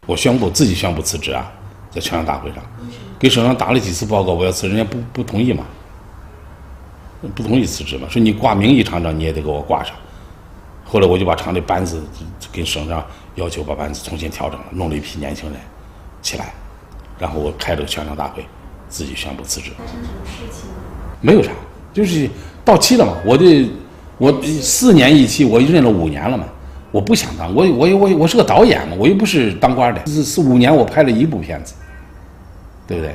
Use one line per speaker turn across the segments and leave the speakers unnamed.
我自己宣布辞职啊，在全省大会上，给省长打了几次报告，我要辞职，人家不同意嘛，不同意辞职嘛，说你挂名义厂长你也得给我挂上。后来我就把厂里班子跟省长要求把班子重新调整了，弄了一批年轻人起来，然后我开了个全省大会，自己宣布辞职。
发生什么事情？
没有啥，就是到期了嘛。我4年一期，我任了5年了嘛。我不想当，我是个导演嘛，我又不是当官的。4、5年我拍了1部片子，对不对？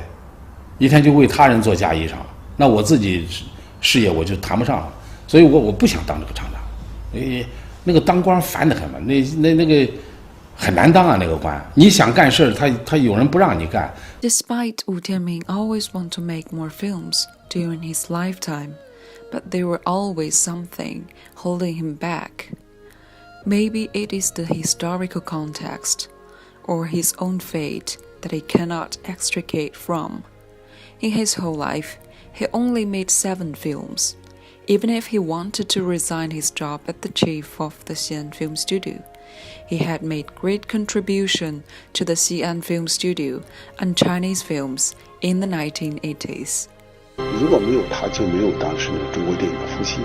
一天就为他人做嫁衣裳了，那我自己事业我就谈不上了，所以我不想当这个厂长。那个当官烦得很嘛，那个很难当啊，那个官。你想干事，他有人不让你干。
Despite Wu Tianming always want to make more films during his lifetime, but there were always something holding him back. Maybe it is the historical context, or his own fate that he cannot extricate from. In his whole life, he only made 7 films. Even if he wanted to resign his job as the chief of the Xi'an Film Studio, he had made great contribution to the Xi'an Film Studio and Chinese films in the 1980s.
如果没有他，就没有当时中国电影的复兴。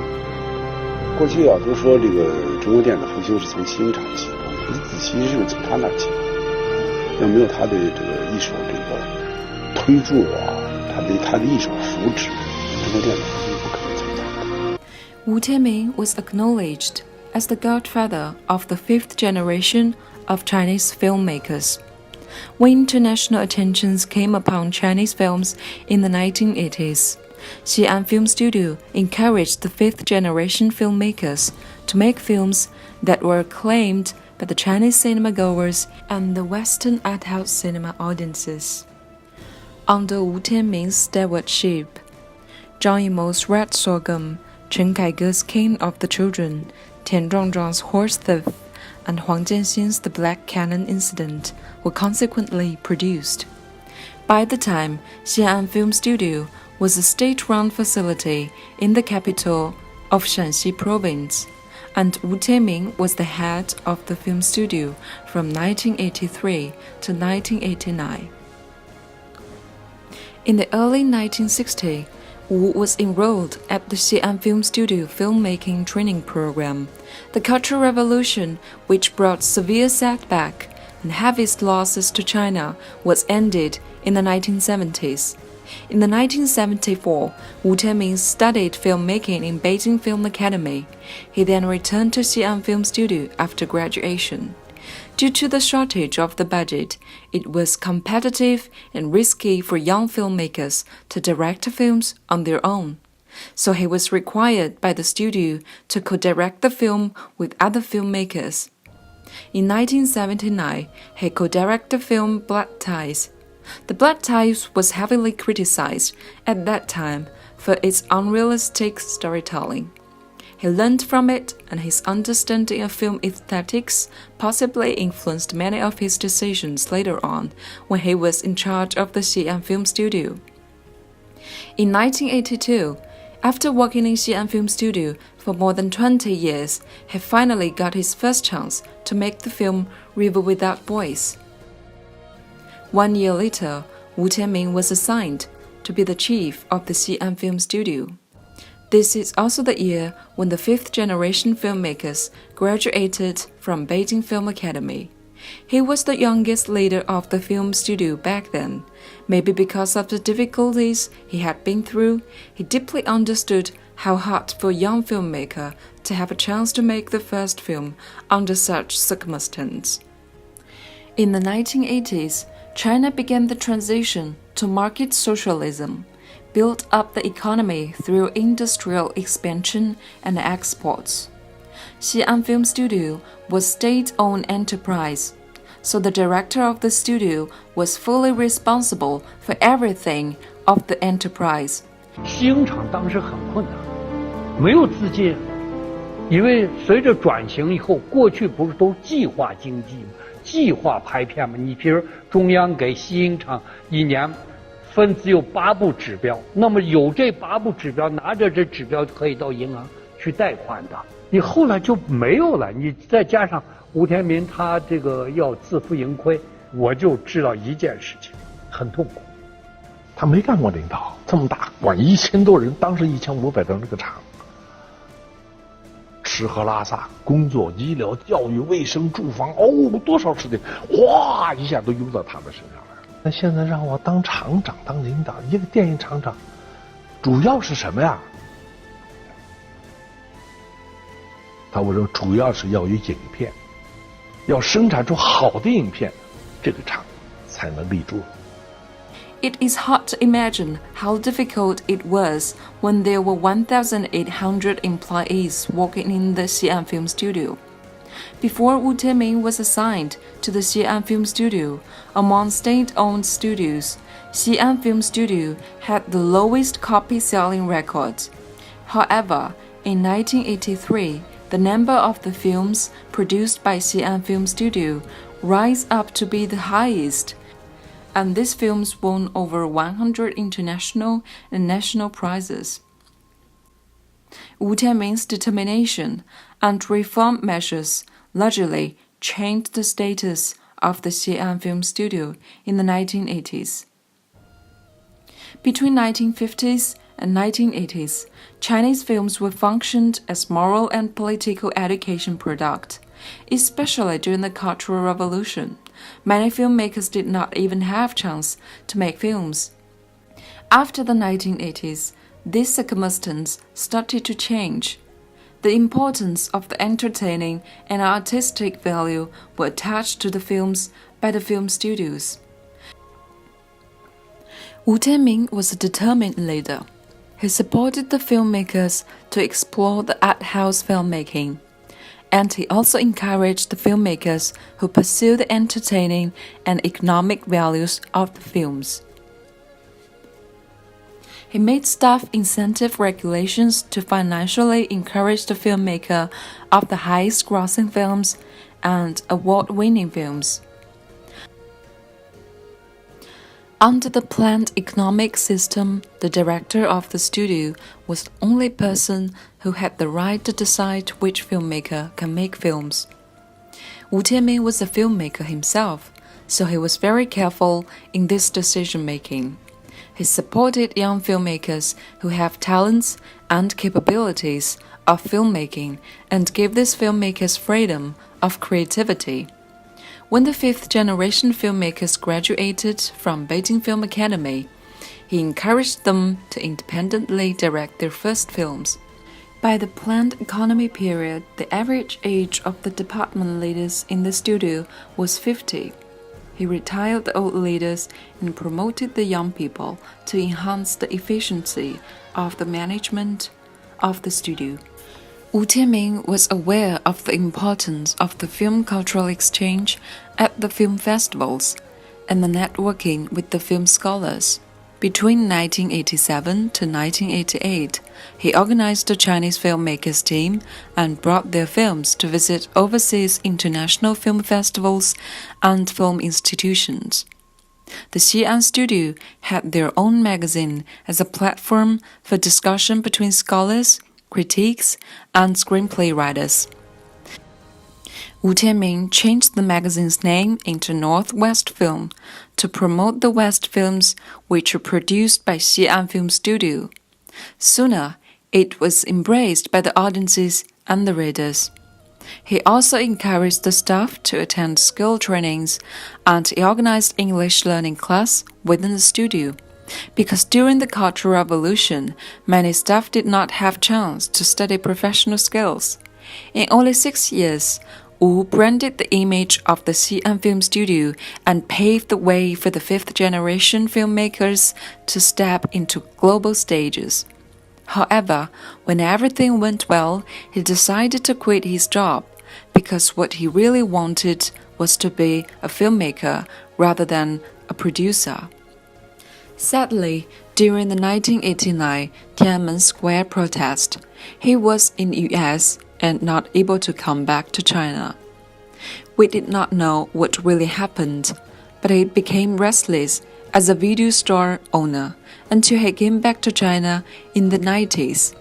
过去啊，都说这个中国电影的复兴是从新厂起的，其实是从他那儿起的。要没有他的这个一手这个推助啊，他的一手扶持，中国电影的复兴不可能存在的。
Wu Tianming was acknowledged as the godfather of the 5th generation of Chinese filmmakers. When international attentions came upon Chinese films in the 1980s, Xi'an Film Studio encouraged the 5th generation filmmakers to make films that were acclaimed by the Chinese cinema goers and the Western art house cinema audiences. Under Wu Tianming's stewardship, Zhang Yimou's Red Sorghum, Chen Kaige's King of the Children, Tian Zhuangzhuang's Horse Thief, and Huang Jianxin's The Black Cannon Incident were consequently produced. By the time, Xi'an Film Studio was a state-run facility in the capital of Shanxi Province, and Wu Tianming was the head of the film studio from 1983 to 1989. In the early 1960s, Wu was enrolled at the Xi'an Film Studio filmmaking training program. The Cultural Revolution, which brought severe setback and heaviest losses to China, was ended in the 1970s. In the 1974, Wu Tianming studied filmmaking in Beijing Film Academy. He then returned to Xi'an Film Studio after graduation. Due to the shortage of the budget, it was competitive and risky for young filmmakers to direct films on their own. So he was required by the studio to co-direct the film with other filmmakers. In 1979, he co-directed the film Blood Ties. The Blood Ties was heavily criticized at that time for its unrealistic storytelling. He learned from it, and his understanding of film aesthetics possibly influenced many of his decisions later on when he was in charge of the Xi'an Film Studio. In 1982, after working in Xi'an Film Studio for more than 20 years, he finally got his first chance to make the film River Without Voice. 1 year later, Wu Tianming was assigned to be the chief of the Xi'an Film Studio. This is also the year when the 5th generation filmmakers graduated from Beijing Film Academy. He was the youngest leader of the film studio back then. Maybe because of the difficulties he had been through, he deeply understood how hard for a young filmmaker to have a chance to make the first film under such circumstances. In the 1980s, China began the transition to market socialism, built up the economy through industrial expansion and exports. Xi'an Film Studio was state-owned enterprise, so the director of the studio was fully responsible for everything of the enterprise.
西影厂当时很困难，没有资金，因为随着转型以后，过去不是都计划经济吗？计划拍片嘛，你比如中央给西影厂一年分只有8部指标，那么有这8部指标，拿着这指标可以到银行去贷款的。你后来就没有了，你再加上吴天民他这个要自负盈亏，我就知道一件事情，很痛苦。
他没干过领导，这么大管1000多人，当时1500多人这个厂，吃喝拉撒、工作、医疗、教育、卫生、住房，多少事情，哗一下都涌到他们身上来了。那现在让我当厂长、当领导，一个电影厂长，主要是什么呀？我说主要是要有影片，要生产出好的影片，这个厂才能立住。
It is hard to imagine how difficult it was when there were 1,800 employees working in the Xi'an Film Studio. Before Wu Tianming was assigned to the Xi'an Film Studio, among state-owned studios, Xi'an Film Studio had the lowest copy selling record. However, in 1983, the number of the films produced by Xi'an Film Studio rise up to be the highest, and these films won over 100 international and national prizes. Wu Tianming's determination and reform measures largely changed the status of the Xi'an Film Studio in the 1980s. Between 1950s and 1980s, Chinese films were functioned as moral and political education product, especially during the Cultural Revolution. Many filmmakers did not even have chance to make films. After the 1980s, this circumstance started to change. The importance of the entertaining and artistic value were attached to the films by the film studios. Wu Tianming was a determined leader. He supported the filmmakers to explore the art house filmmaking, and he also encouraged the filmmakers who pursue the entertaining and economic values of the films. He made staff incentive regulations to financially encourage the filmmaker of the highest grossing films and award-winning films. Under the planned economic system, the director of the studio was the only person who had the right to decide which filmmaker can make films. Wu Tianming was a filmmaker himself, so he was very careful in this decision-making. He supported young filmmakers who have talents and capabilities of filmmaking and gave these filmmakers freedom of creativity. When the fifth-generation filmmakers graduated from Beijing Film Academy, he encouraged them to independently direct their first films. By the planned economy period, the average age of the department leaders in the studio was 50. He retired the old leaders and promoted the young people to enhance the efficiency of the management of the studio. Wu Tianming was aware of the importance of the film cultural exchange at the film festivals and the networking with the film scholars. Between 1987 to 1988, he organized the Chinese filmmakers team and brought their films to visit overseas international film festivals and film institutions. The Xi'an studio had their own magazine as a platform for discussion between scholars, critiques, and screenplay writers. Wu Tianming changed the magazine's name into Northwest Film to promote the West films which were produced by Xi'an Film Studio. Sooner, it was embraced by the audiences and the readers. He also encouraged the staff to attend skill trainings, and he organized English learning class within the studio. Because during the Cultural Revolution, many staff did not have chance to study professional skills. In only 6 years, Wu branded the image of the Xi'an Film Studio and paved the way for the fifth-generation filmmakers to step into global stages. However, when everything went well, he decided to quit his job because what he really wanted was to be a filmmaker rather than a producer. Sadly, during the 1989 Tiananmen Square protest, he was in the US and not able to come back to China. We did not know what really happened, but he became restless as a video store owner until he came back to China in the 90s.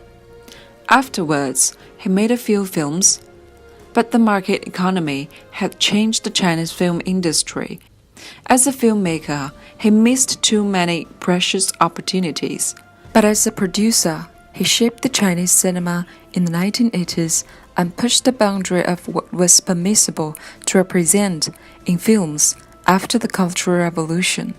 Afterwards, he made a few films, but the market economy had changed the Chinese film industry, As a filmmaker, he missed too many precious opportunities. But as a producer, he shaped the Chinese cinema in the 1980s and pushed the boundary of what was permissible to represent in films after the Cultural Revolution.